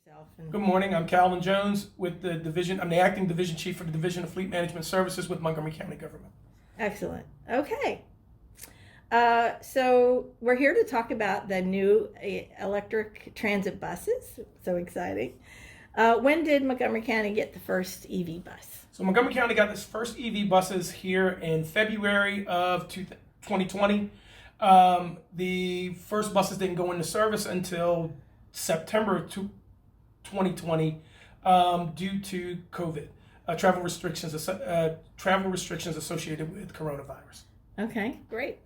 yourself. Good morning. I'm Calvin Jones with the division. I'm the acting division chief for the Division of Fleet Management Services with Montgomery County Government. Excellent. Okay. So we're here to talk about the new electric transit buses. So exciting. When did Montgomery County get the first EV bus? So Montgomery County got its first EV buses here in February of 2020. The first buses didn't go into service until September of 2020 due to COVID, travel restrictions associated with coronavirus. Okay, great.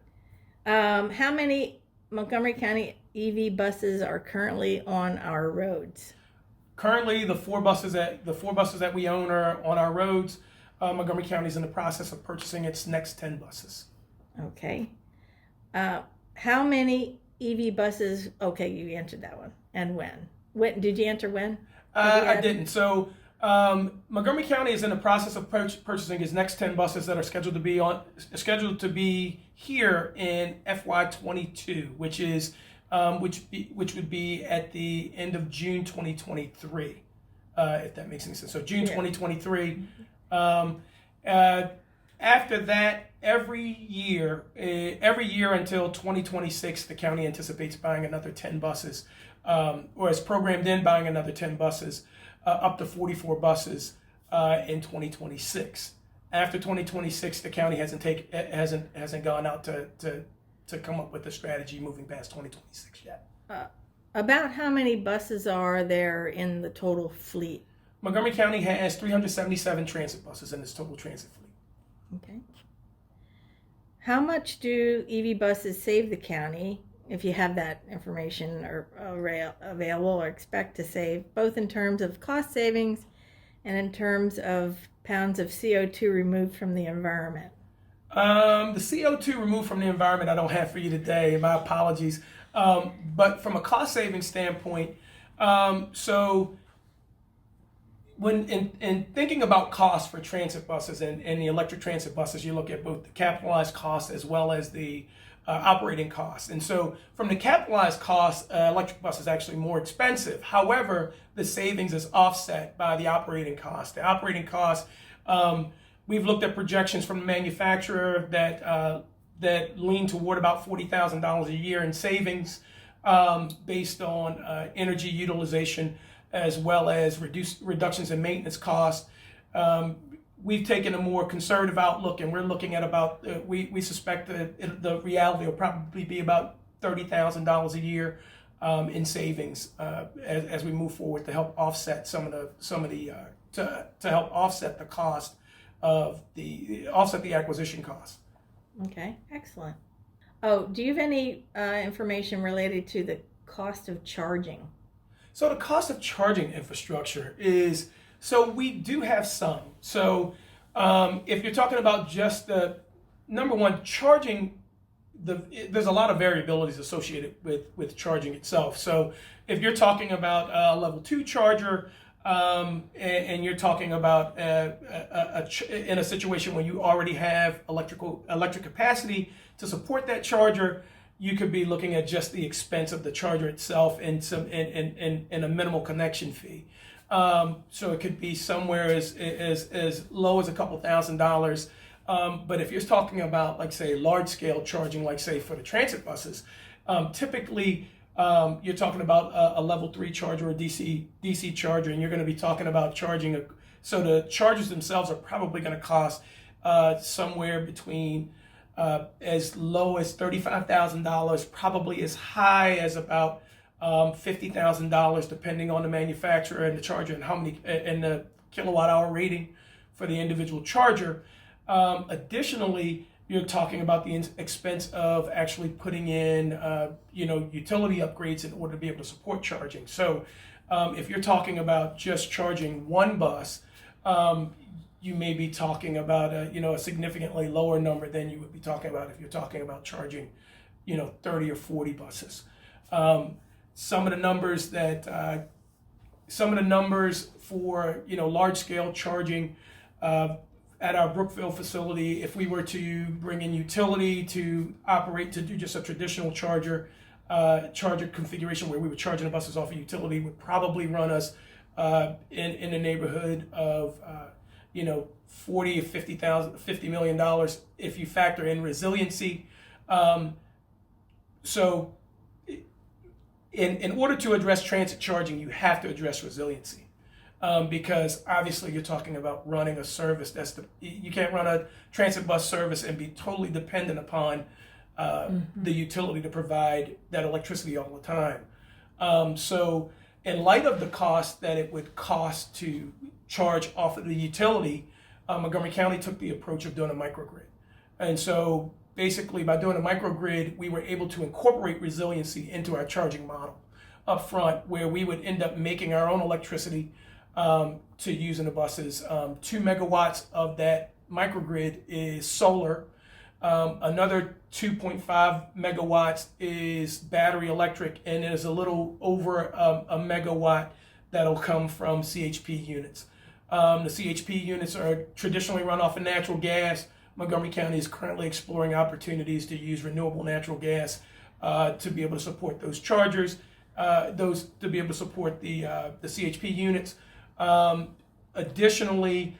How many Montgomery County EV buses are currently on our roads? Currently, the four buses that we own are on our roads. Montgomery County is in the process of purchasing its next 10 buses. Okay. How many EV buses? Okay, you answered that one. And when? When did you answer when? I didn't. So Montgomery County is in the process of purchasing its next 10 buses that are scheduled to be here in FY22, which would be at the end of June 2023, if that makes any sense. So June 2023. After that, every year until 2026, the county anticipates buying another 10 buses, or is programmed in buying another 10 buses, up to 44 buses in 2026. After 2026, the county hasn't gone out to come up with a strategy moving past 2026 yet. About how many buses are there in the total fleet? Montgomery County has 377 transit buses in its total transit fleet. Okay. How much do EV buses save the county, if you have that information or available, or expect to save, both in terms of cost savings and in terms of pounds of CO2 removed from the environment? The CO2 removed from the environment I don't have for you today. My apologies. But from a cost saving standpoint, so when in thinking about costs for transit buses and the electric transit buses, you look at both the capitalized costs as well as the operating costs. And so from the capitalized costs, electric bus is actually more expensive. However, the savings is offset by the operating cost. The operating cost, we've looked at projections from the manufacturer that lean toward about $40,000 a year in savings based on energy utilization, as well as reductions in maintenance costs. We've taken a more conservative outlook, and we're looking at about, we suspect that the reality will probably be about $30,000 a year in savings as we move forward to help offset to help offset the cost of offset the acquisition costs. Okay, excellent. Oh, do you have any information related to the cost of charging? So the cost of charging infrastructure is, so we do have some. So if you're talking about just the number one, charging, there's a lot of variabilities associated with charging itself. So if you're talking about a level 2 charger, and you're talking about in a situation when you already have electric capacity to support that charger, you could be looking at just the expense of the charger itself and a minimal connection fee. So it could be somewhere as low as a couple $1,000s. But if you're talking about, like, say, large scale charging, like, say, for the transit buses, typically you're talking about a level 3 charger or DC charger, and you're going to be talking about charging. So the chargers themselves are probably going to cost somewhere between as low as $35,000, probably as high as about $50,000, depending on the manufacturer and the charger and how many and the kilowatt hour rating for the individual charger. Additionally, you're talking about the expense of actually putting in, utility upgrades in order to be able to support charging. So, if you're talking about just charging one bus, you may be talking about a significantly lower number than you would be talking about if you're talking about charging, 30 or 40 buses. Some of the numbers for large scale charging at our Brookville facility, if we were to bring in utility to operate to do just a traditional charger, charger configuration where we were charging the buses off a utility would probably run us in the neighborhood of 40 or $50 million if you factor in resiliency. So in order to address transit charging, you have to address resiliency. Because obviously you're talking about running a service you can't run a transit bus service and be totally dependent upon the utility to provide that electricity all the time. So in light of the cost that it would cost to charge off of the utility, Montgomery County took the approach of doing a microgrid. And so basically by doing a microgrid, we were able to incorporate resiliency into our charging model up front, where we would end up making our own electricity to use in the buses. 2 megawatts of that microgrid is solar. Another 2.5 megawatts is battery electric, and there's a little over a megawatt that'll come from CHP units. The CHP units are traditionally run off of natural gas. Montgomery County is currently exploring opportunities to use renewable natural gas to be able to support those chargers, to be able to support the CHP units. Additionally,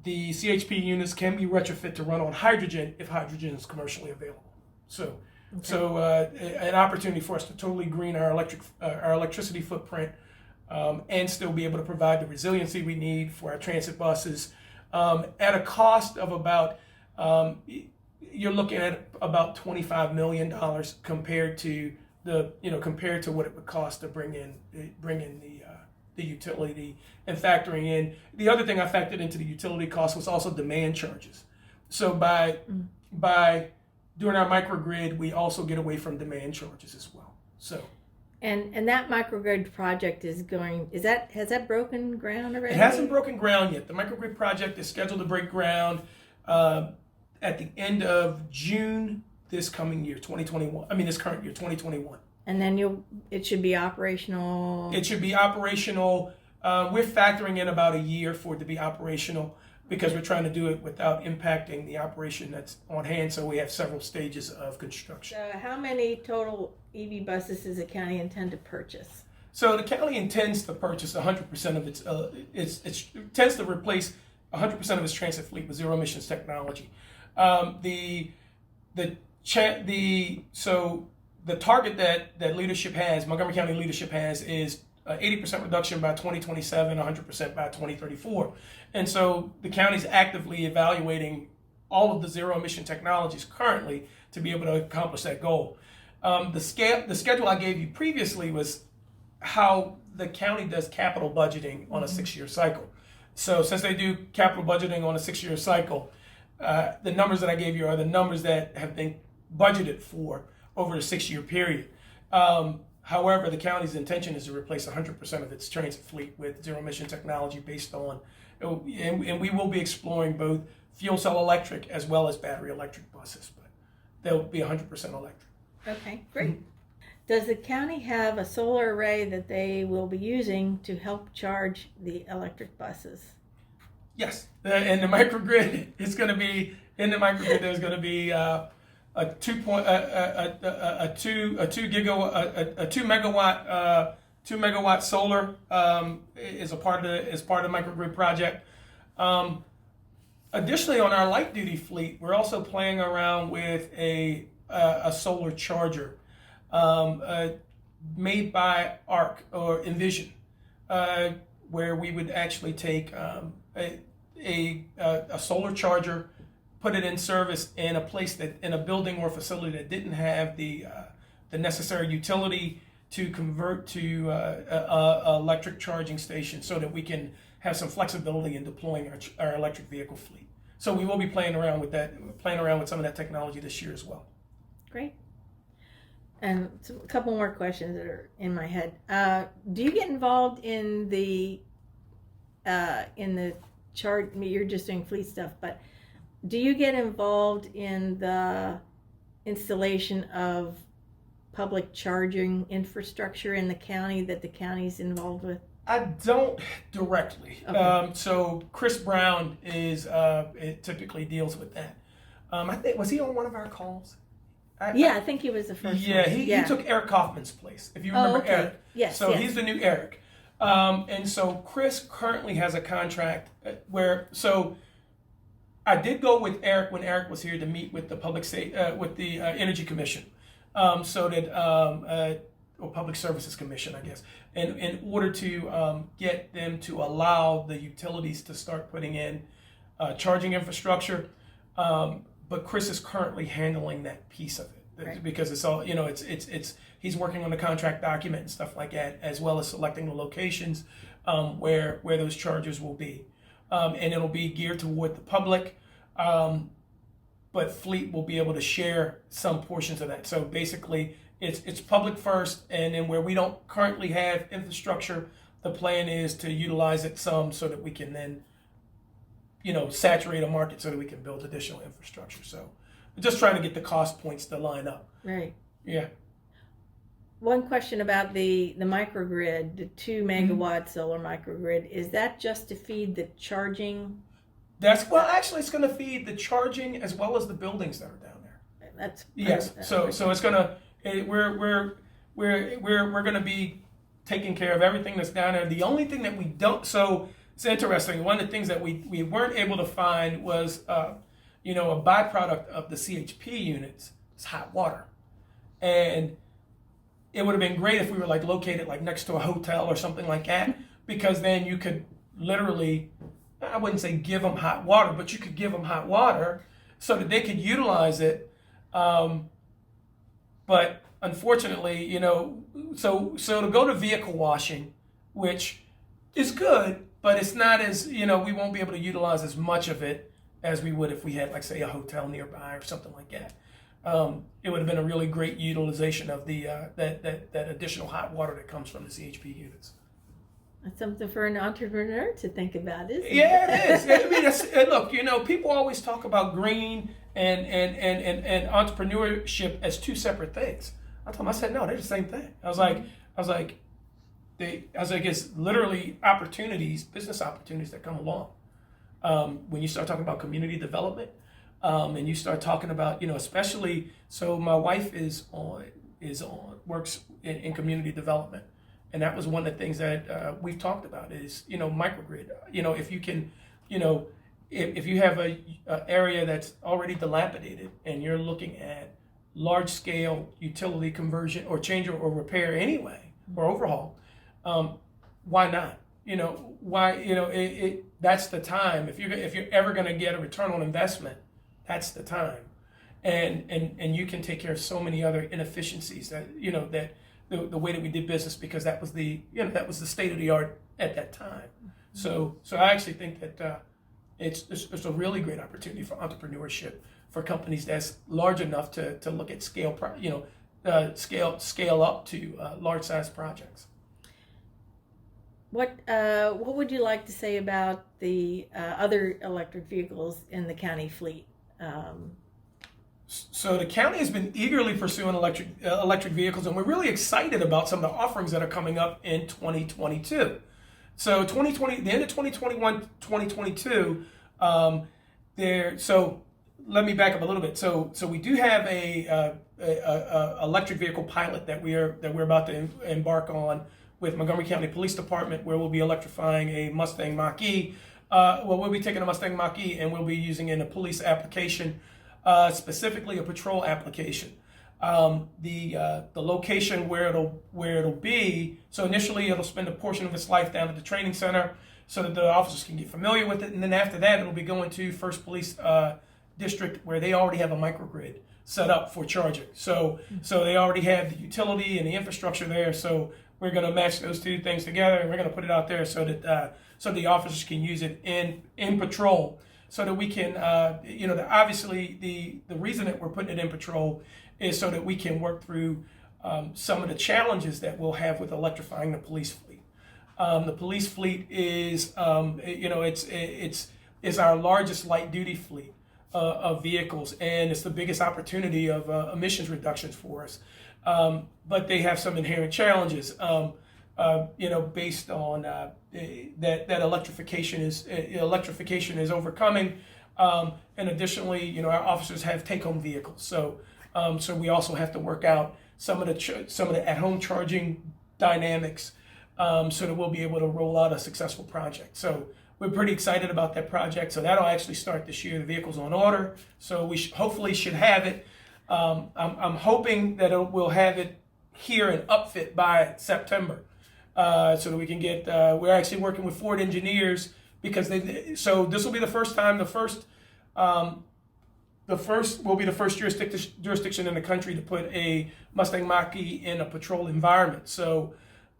the CHP units can be retrofit to run on hydrogen if hydrogen is commercially available. So an opportunity for us to totally green our electricity footprint and still be able to provide the resiliency we need for our transit buses at a cost of about you're looking at about $25 million compared to what it would cost to bring in the utility, and factoring in the other thing I factored into the utility cost was also demand charges. So by doing our microgrid, we also get away from demand charges as well. So and that microgrid project has that broken ground already? It hasn't broken ground yet. The microgrid project is scheduled to break ground at the end of June this coming year, 2021. I mean this current year, 2021. And then it should be operational. It should be operational. We're factoring in about a year for it to be operational because we're trying to do it without impacting the operation that's on hand. So we have several stages of construction. So how many total EV buses does the county intend to purchase? So the county intends to purchase 100% of it tends to replace 100% of its transit fleet with zero emissions technology. The target that leadership has, Montgomery County leadership has, is 80% reduction by 2027, 100% by 2034. And so the county's actively evaluating all of the zero emission technologies currently to be able to accomplish that goal. The schedule I gave you previously was how the county does capital budgeting on a 6-year cycle. So since they do capital budgeting on a 6-year cycle, the numbers that I gave you are the numbers that have been budgeted for over a 6-year period. However, the county's intention is to replace 100% of its transit fleet with zero emission technology based on, and we will be exploring both fuel cell electric as well as battery electric buses, but they'll be 100% electric. Okay, great. Does the county have a solar array that they will be using to help charge the electric buses? Yes, in the microgrid, there's going to be a 2 megawatt solar is part of the Microgrid project. Additionally, on our light duty fleet, we're also playing around with a solar charger made by ARC or Envision, where we would actually take a solar charger, put it in service in a place in a building or facility that didn't have the necessary utility to convert to a electric charging station, so that we can have some flexibility in deploying our electric vehicle fleet. So we will be playing around with some of that technology this year as well. Great. And so a couple more questions that are in my head. Do you get involved in the chart? You're just doing fleet stuff, but do you get involved in the installation of public charging infrastructure in the county that the county's involved with? I don't directly. Okay. So Chris Brown it typically deals with that. I think, was he on one of our calls? I think he was the first Yeah, one. he took Eric Kaufman's place, if you remember okay. Eric. Yes, So yes. he's the new Eric. And so Chris currently has a contract so I did go with Eric when Eric was here to meet with the Energy Commission, or Public Services Commission, I guess, in order to get them to allow the utilities to start putting in charging infrastructure. But Chris is currently handling that piece of it, Right. because it's all, he's working on the contract document and stuff like that, as well as selecting the locations where those chargers will be. And it'll be geared toward the public, but fleet will be able to share some portions of that. So basically, it's public first, and then where we don't currently have infrastructure, the plan is to utilize it some so that we can then, saturate a market so that we can build additional infrastructure. So we're just trying to get the cost points to line up. Right. Yeah. One question about the microgrid, the 2 megawatt solar microgrid, is that just to feed the charging? Actually, it's going to feed the charging as well as the buildings that are down there. That's Yes. So it's going to we're going to be taking care of everything that's down there. The only thing that we don't, so it's interesting. One of the things that we weren't able to find was a byproduct of the CHP units is hot water, and it would have been great if we were located next to a hotel or something like that, because then you could literally, I wouldn't say give them hot water, but you could give them hot water so that they could utilize it. But unfortunately, so to go to vehicle washing, which is good, but it's not as, we won't be able to utilize as much of it as we would if we had, say, a hotel nearby or something like that. It would have been a really great utilization of the that additional hot water that comes from the CHP units. That's something for an entrepreneur to think about, isn't it? Yeah, it is. I mean, look, people always talk about green and entrepreneurship as two separate things. I said, no, they're the same thing. I was like, it's literally opportunities, business opportunities that come along. When you start talking about community development, and you start talking about, especially, so my wife works in community development. And that was one of the things that we've talked about is, microgrid. If you can, if you have a area that's already dilapidated and you're looking at large scale utility conversion or change or repair anyway, or overhaul, why not? That's the time. If you're ever going to get a return on investment, that's the time. And you can take care of so many other inefficiencies that, the way that we did business, because that was the state of the art at that time. So I actually think that it's a really great opportunity for entrepreneurship for companies that's large enough to look at scale up to large size projects. What would you like to say about the other electric vehicles in the county fleet? So the county has been eagerly pursuing electric vehicles, and we're really excited about some of the offerings that are coming up in 2022. So the end of 2021, 2022, so let me back up a little bit. So we do have a electric vehicle pilot that we're about to embark on with Montgomery County Police Department, where we'll be electrifying a Mustang Mach-E. We'll be taking a Mustang Mach-E and we'll be using it in a police application. Specifically a patrol application. The location where it'll be, so initially it'll spend a portion of its life down at the training center so that the officers can get familiar with it, and then after that it'll be going to First Police District, where they already have a microgrid set up for charging. So they already have the utility and the infrastructure there, so we're going to match those two things together, and we're going to put it out there so that so the officers can use it in patrol. So that we can, obviously the reason that we're putting it in patrol is so that we can work through some of the challenges that we'll have with electrifying the police fleet. The police fleet is, it's our largest light duty fleet of vehicles, and it's the biggest opportunity of emissions reductions for us. But they have some inherent challenges. Based on that electrification is overcoming, and additionally, our officers have take-home vehicles. So So we also have to work out some of the at-home charging dynamics, so that we'll be able to roll out a successful project. So we're pretty excited about that project. So that'll actually start this year. The vehicle's on order, so we hopefully should have it. I'm hoping that we'll have it here and upfit by September, so that we can get. We're actually working with Ford engineers because so this will be the first time. The first will be the first jurisdiction in the country to put a Mustang Mach-E in a patrol environment. So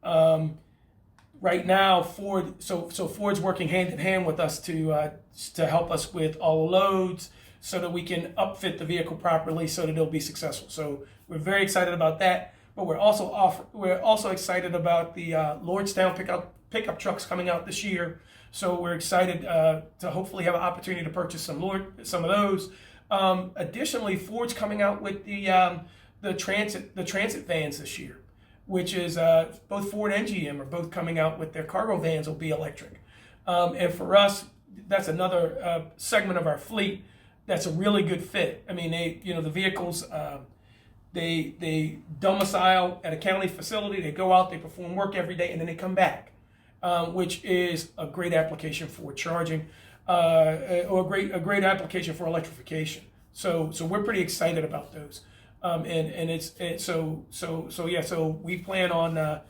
right now, Ford's working hand in hand with us to help us with all the loads, so that we can upfit the vehicle properly, so that it'll be successful. So we're very excited about that. But we're also excited about the Lordstown pickup trucks coming out this year. So we're excited to hopefully have an opportunity to purchase some of those. Additionally, Ford's coming out with the transit vans this year, which is both Ford and GM are both coming out with their cargo vans will be electric. And for us, that's another segment of our fleet that's a really good fit. I mean, the vehicles, they domicile at a county facility, they go out, they perform work every day, and then they come back, which is a great application for charging, or a great application for electrification. So we're pretty excited about those. So we plan on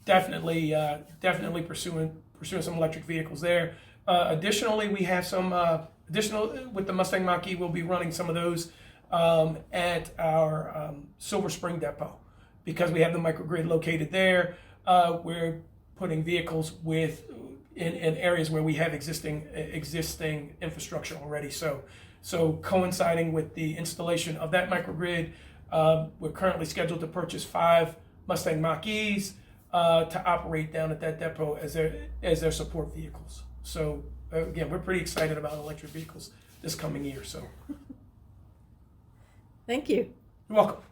definitely pursuing some electric vehicles there. Additionally, we have some with the Mustang Mach-E. We'll be running some of those at our Silver Spring depot, because we have the microgrid located there. We're putting vehicles in areas where we have existing infrastructure already. So coinciding with the installation of that microgrid, we're currently scheduled to purchase 5 Mustang Mach-Es to operate down at that depot as their support vehicles. So again, we're pretty excited about electric vehicles this coming year. So Thank you. you're welcome.